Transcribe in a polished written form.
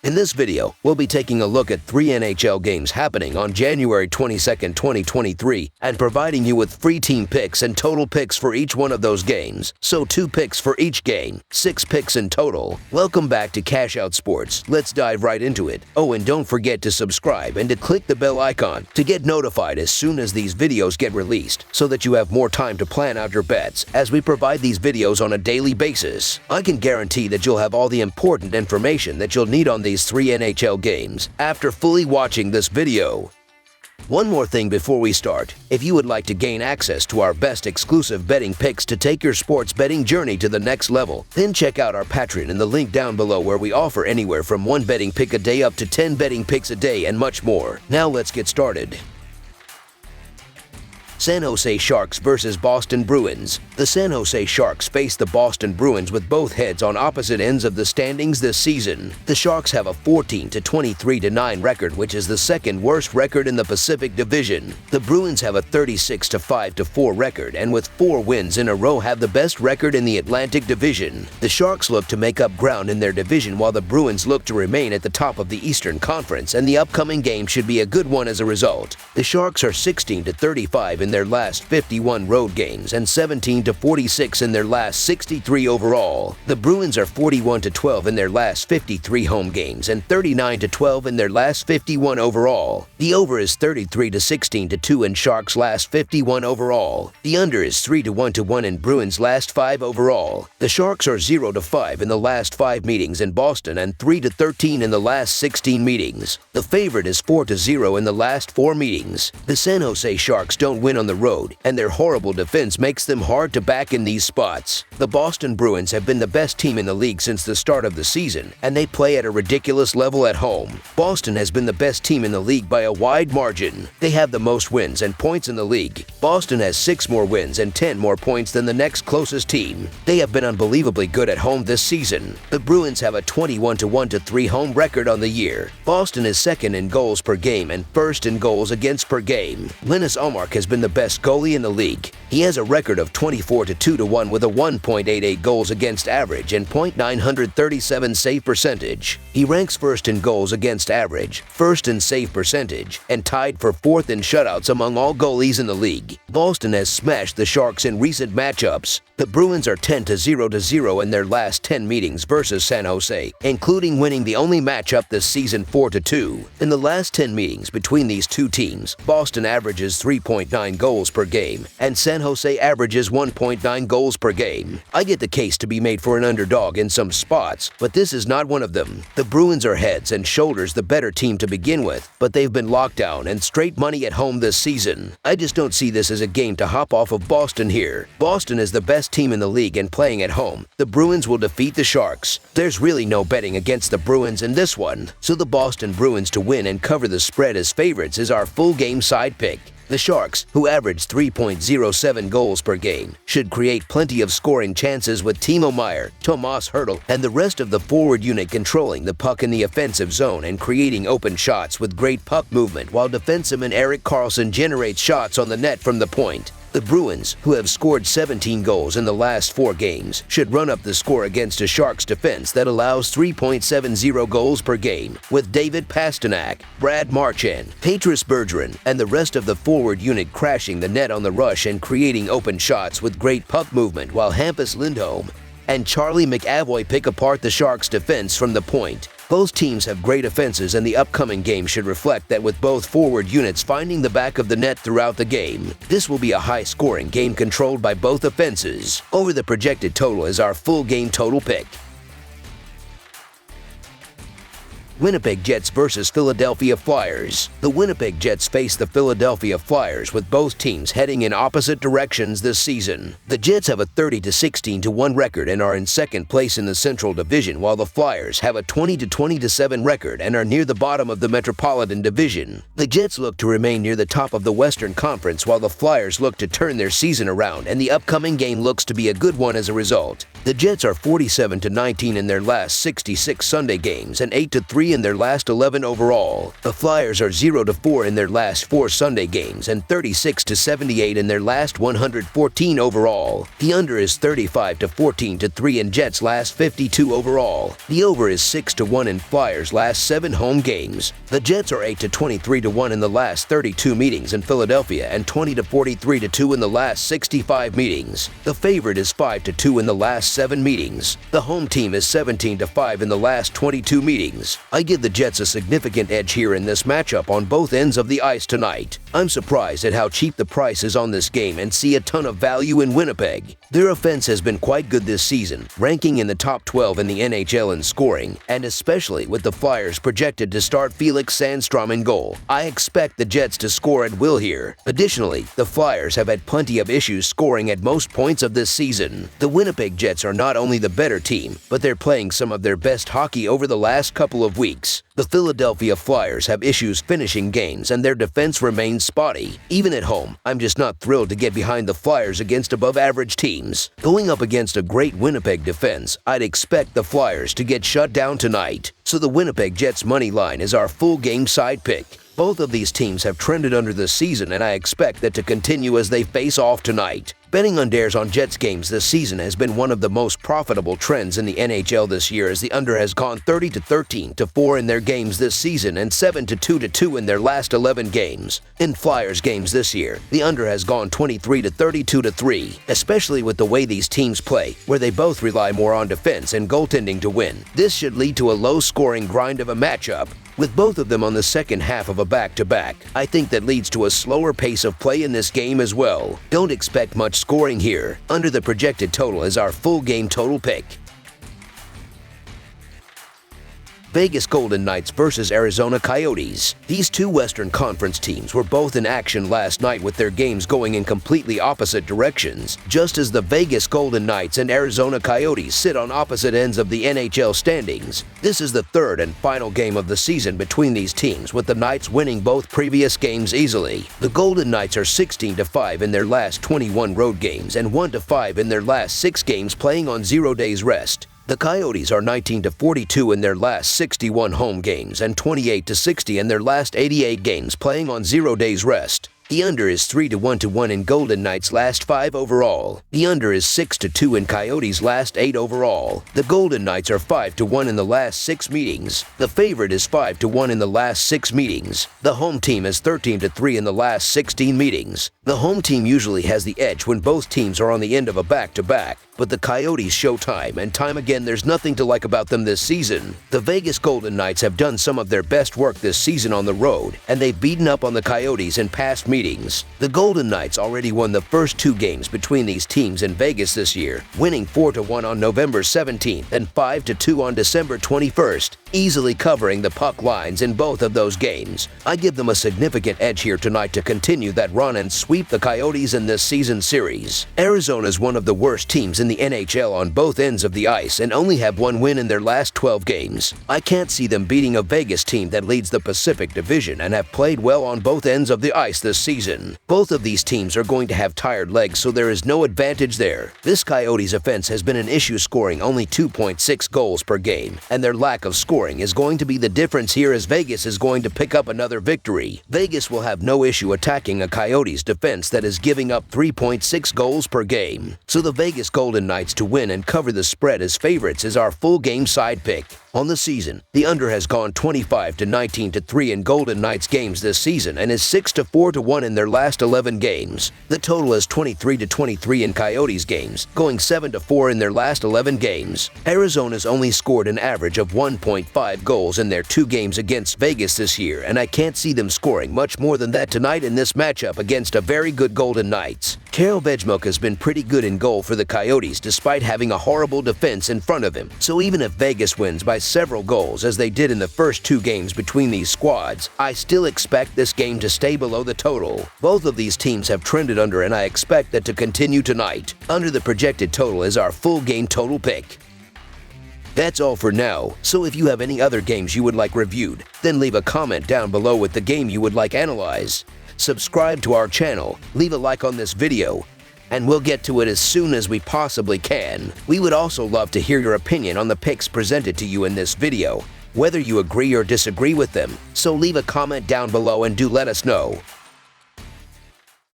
In this video, we'll be taking a look at 3 NHL games happening on January 22nd, 2023, and providing you with free team picks and total picks for each one of those games. So 2 picks for each game, 6 picks in total. Welcome back to Cash Out Sports. Let's dive right into it. Oh, and don't forget to subscribe and to click the bell icon to get notified as soon as these videos get released, so that you have more time to plan out your bets as we provide these videos on a daily basis. I can guarantee that you'll have all the important information that you'll need on these 3 NHL games after fully watching this video. One more thing before we start. If you would like to gain access to our best exclusive betting picks to take your sports betting journey to the next level, then check out our Patreon in the link down below, where we offer anywhere from 1 betting pick a day up to 10 betting picks a day and much more. Now let's get started. San Jose Sharks versus Boston Bruins. The San Jose Sharks face the Boston Bruins with both heads on opposite ends of the standings this season. The Sharks have a 14-23-9 record, which is the second worst record in the Pacific Division. The Bruins have a 36-5-4 record, and with 4 wins in a row have the best record in the Atlantic Division. The Sharks look to make up ground in their division, while the Bruins look to remain at the top of the Eastern Conference, and the upcoming game should be a good one as a result. The Sharks are 16-35 in their last 51 road games and 17-46 in their last 63 overall. The Bruins are 41-12 in their last 53 home games and 39-12 in their last 51 overall. The over is 33-16-2 in Sharks' last 51 overall. The under is 3-1-1 in Bruins' last 5 overall. The Sharks are 0-5 in the last 5 meetings in Boston and 3-13 in the last 16 meetings. The favorite is 4-0 in the last 4 meetings. The San Jose Sharks don't win on the road, and their horrible defense makes them hard to back in these spots. The Boston Bruins have been the best team in the league since the start of the season, and they play at a ridiculous level at home. Boston has been the best team in the league by a wide margin. They have the most wins and points in the league. Boston has 6 more wins and 10 more points than the next closest team. They have been unbelievably good at home this season. The Bruins have a 21-1-3 home record on the year. Boston is second in goals per game and first in goals against per game. Linus Ullmark has been the best goalie in the league. He has a record of 24-2-1 with a 1.88 goals against average and .937 save percentage. He ranks first in goals against average, first in save percentage, and tied for 4th in shutouts among all goalies in the league. Boston has smashed the Sharks in recent matchups. The Bruins are 10-0 in their last 10 meetings versus San Jose, including winning the only matchup this season 4-2. In the last 10 meetings between these two teams, Boston averages 3.9 goals per game, and San Jose averages 1.9 goals per game. I get the case to be made for an underdog in some spots, but this is not one of them. The Bruins are heads and shoulders the better team to begin with, but they've been locked down and straight money at home this season. I just don't see this as a game to hop off of Boston here. Boston is the best team in the league, and playing at home, the Bruins will defeat the Sharks. There's really no betting against the Bruins in this one, so the Boston Bruins to win and cover the spread as favorites is our full game side pick. The Sharks, who average 3.07 goals per game, should create plenty of scoring chances with Timo Meier, Tomas Hertl, and the rest of the forward unit controlling the puck in the offensive zone and creating open shots with great puck movement, while defenseman Erik Karlsson generates shots on the net from the point. The Bruins, who have scored 17 goals in the last 4 games, should run up the score against a Sharks defense that allows 3.70 goals per game, with David Pastrnak, Brad Marchand, Patrice Bergeron, and the rest of the forward unit crashing the net on the rush and creating open shots with great puck movement, while Hampus Lindholm and Charlie McAvoy pick apart the Sharks' defense from the point. Both teams have great offenses, and the upcoming game should reflect that, with both forward units finding the back of the net throughout the game. This will be a high-scoring game controlled by both offenses. Over the projected total is our full game total pick. Winnipeg Jets versus Philadelphia Flyers. The Winnipeg Jets face the Philadelphia Flyers, with both teams heading in opposite directions this season. The Jets have a 30-16-1 record and are in second place in the Central Division, while the Flyers have a 20-20-7 record and are near the bottom of the Metropolitan Division. The Jets look to remain near the top of the Western Conference, while the Flyers look to turn their season around, and the upcoming game looks to be a good one as a result. The Jets are 47-19 in their last 66 Sunday games and 8-3 3 in their last 11 overall. The Flyers are 0-4 in their last 4 Sunday games and 36-78 in their last 114 overall. The under is 35-14-3 in Jets' last 52 overall. The over is 6-1 in Flyers' last 7 home games. The Jets are 8-23-1 in the last 32 meetings in Philadelphia and 20-43-2 in the last 65 meetings. The favorite is 5-2 in the last 7 meetings. The home team is 17-5 in the last 22 meetings. I give the Jets a significant edge here in this matchup on both ends of the ice tonight. I'm surprised at how cheap the price is on this game and see a ton of value in Winnipeg. Their offense has been quite good this season, ranking in the top 12 in the NHL in scoring, and especially with the Flyers projected to start Felix Sandstrom in goal. I expect the Jets to score at will here. Additionally, the Flyers have had plenty of issues scoring at most points of this season. The Winnipeg Jets are not only the better team, but they're playing some of their best hockey over the last couple of weeks. The Philadelphia Flyers have issues finishing games and their defense remains spotty. Even at home, I'm just not thrilled to get behind the Flyers against above-average teams. Going up against a great Winnipeg defense, I'd expect the Flyers to get shut down tonight. So the Winnipeg Jets money line is our full game side pick. Both of these teams have trended under the season, and I expect that to continue as they face off tonight. Betting on dares on Jets games this season has been one of the most profitable trends in the NHL this year, as the under has gone 30-13-4 in their games this season and 7-2-2 in their last 11 games. In Flyers games this year, the under has gone 23-32-3, especially with the way these teams play, where they both rely more on defense and goaltending to win. This should lead to a low-scoring grind of a matchup, with both of them on the second half of a back-to-back. I think that leads to a slower pace of play in this game as well. Don't expect much scoring here. Under the projected total is our full game total pick. Vegas Golden Knights versus Arizona Coyotes. These two Western Conference teams were both in action last night with their games going in completely opposite directions, just as the Vegas Golden Knights and Arizona Coyotes sit on opposite ends of the NHL standings. This is the third and final game of the season between these teams, with the Knights winning both previous games easily. The Golden Knights are 16-5 in their last 21 road games and 1-5 in their last 6 games playing on 0 days rest. The Coyotes are 19-42 in their last 61 home games and 28-60 in their last 88 games playing on 0 days rest. The under is 3-1 in Golden Knights' last 5 overall. The under is 6-2 in Coyotes' last 8 overall. The Golden Knights are 5-1 in the last 6 meetings. The favorite is 5-1 in the last 6 meetings. The home team is 13-3 in the last 16 meetings. The home team usually has the edge when both teams are on the end of a back-to-back, but the Coyotes show time and time again there's nothing to like about them this season. The Vegas Golden Knights have done some of their best work this season on the road, and they've beaten up on the Coyotes in past meetings. The Golden Knights already won the first 2 games between these teams in Vegas this year, winning 4-1 on November 17th and 5-2 on December 21st, easily covering the puck lines in both of those games. I give them a significant edge here tonight to continue that run and sweep the Coyotes in this season series. Arizona is one of the worst teams in the NHL on both ends of the ice and only have 1 win in their last 12 games. I can't see them beating a Vegas team that leads the Pacific Division and have played well on both ends of the ice this season. Both of these teams are going to have tired legs, so there is no advantage there. This Coyotes offense has been an issue, scoring only 2.6 goals per game, and their lack of scoring is going to be the difference here, as Vegas is going to pick up another victory. Vegas will have no issue attacking a Coyotes defense that is giving up 3.6 goals per game. So the Vegas Golden Knights to win and cover the spread as favorites is our full game side pick. On the season, the under has gone 25-19-3 in Golden Knights games this season and is 6-4-1 in their last 11 games. The total is 23-23 in Coyotes games, going 7-4 in their last 11 games. Arizona's only scored an average of 1.5 goals in their 2 games against Vegas this year, and I can't see them scoring much more than that tonight in this matchup against a very good Golden Knights. Karel Vejmelka has been pretty good in goal for the Coyotes despite having a horrible defense in front of him, so even if Vegas wins by several goals as they did in the first 2 games between these squads, I still expect this game to stay below the total. Both of these teams have trended under, and I expect that to continue tonight. Under the projected total is our full game total pick. That's all for now, so if you have any other games you would like reviewed, then leave a comment down below with the game you would like analyzed. Subscribe to our channel, leave a like on this video, and we'll get to it as soon as we possibly can. We would also love to hear your opinion on the picks presented to you in this video. whether you agree or disagree with them, so leave a comment down below and do let us know.